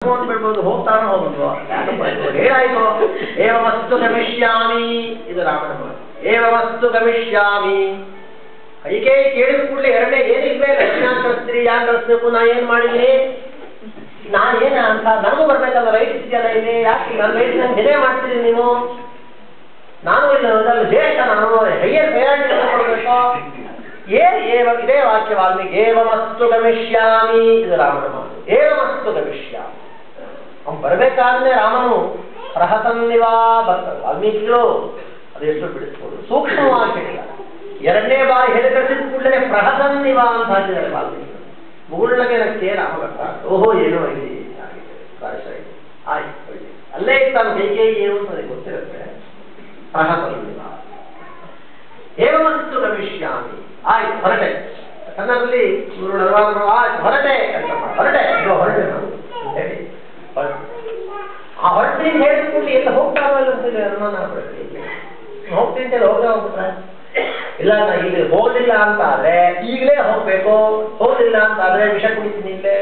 ಬಿಡ್ಬೋದು, ಹೋಗ್ತಾನೆ ಹೋಗ್ಬೋದು. ಹೇಳಾಯ್ತು, ಏವಮಸ್ತು ಗಮಿಷ್ಯಾಮಿ, ಇದು ರಾಮನ ಮಾತು. ಏವಮಸ್ತು ಗಮಿಷ್ಯಾಮಿ. ಕೈಕೇ ಕೇಳಿದ ಕೂಡಲೇ ಎರಡನೇ ಏನಿಲ್ವೇ ಲಕ್ಷ್ಮೀನಾಥ್ ಕಳಿಸ್ತೀರಿ, ಯಾರು ಕಳಿಸ್ಬೇಕು, ನಾ ಏನ್ ಮಾಡಿದ್ರಿ, ನಾನೇನ ಅಂತ ನನಗೂ ಬರ್ಬೇಕಲ್ಲ, ರೈಟ್ ಇದೆಯಲ್ಲ ಇಲ್ಲಿ, ಯಾಕೆ ನನ್ನ ರೈಟ್ ನಂಗೆ ಬೆಲೆ ಮಾಡ್ತೀರಿ ನೀವು, ನಾನು ಇಲ್ಲ ಜ್ಯೇಷ್ಠ, ನಾನು ಹೈಯರ್ ಪ್ರಯಾರಿಟಿ ಕೊಡಬೇಕು. ಇದೇ ವಾಕ್ಯ ವಾಲ್ಮೀಕಿ. ಏವಮಸ್ತು ಗಮಿಷ್ಯಾಮಿ, ಇದು ರಾಮನ ಮಾತು. ಏವಮಸ್ತು ಗಮಿಷ್ಯಾಮಿ. ಅವ್ನು ಬರಬೇಕಾದ್ರೆ ರಾಮನು ರಹತನ್ನಿವಾ ಬರ್ತಾರೆ. ವಾಲ್ಮೀಕಿಗಳು ಅದೆಷ್ಟು ಬಿಡಿಸ್ಬೋದು, ಸೂಕ್ಷ್ಮವಾಗಿ ಹೇಳಿದ್ದಾರೆ. ಎರಡನೇ ಬಾರಿ ಹೇಳಿ ಕಳಿಸಿದ ಕೂಡಲೇ ಪ್ರಹಸನ್ನಿವಾ ಅಂತ ಹಾಕಿದ್ದಾರೆ ವಾಲ್ಮೀಕಿ. ಮುಗುಳ್ನಗೆ ನಕ್ಕೆ ರಾಮ ಬರ್ತಾರೆ. ಓಹೋ ಏನೋ ಇಲ್ಲಿ ಆಯ್ತು, ಅಲ್ಲೇ ತಾನು ಕೈಕೇಯಿ ಏನು ಅಂತ ನನಗೆ ಗೊತ್ತಿರುತ್ತೆ. ಪ್ರಹಸನ್ನಿವಾ ಏವಮಸ್ತು ಗಮಿಷ್ಯಾಮಿ. ಆಯ್ತು, ಹೊರಟೆ. ಕನ್ನಡದಲ್ಲಿ ಹೊರಟೆ ಹೊರಟೆ ಹೊರಟೆ ಹೇಳಿ ಆ ಹೊರಟಿನ ಹೇಳಿದ ಕೂಡಲೇ ಎಲ್ಲ ಹೋಗ್ತಾರೋ ಇಲ್ಲ ಅಂತೇಳಿ ಅನುಮಾನ ಆಗ್ಬಿಡುತ್ತೆ. ಹೋಗ್ತೀನಿ ಅಂತೇಳಿ ಹೋಗ್ಬಿಟ್ರೆ ಇಲ್ಲ, ನಾ ಇಲ್ಲಿ ಹೋಗ್ಲಿಲ್ಲ ಅಂತ ಆದ್ರೆ ಈಗಲೇ ಹೋಗ್ಬೇಕು, ಹೋಗ್ಲಿಲ್ಲ ಅಂತ ಆದ್ರೆ ವಿಷ ಕುಡಿತೀನಿ ಇಲ್ಲೇ.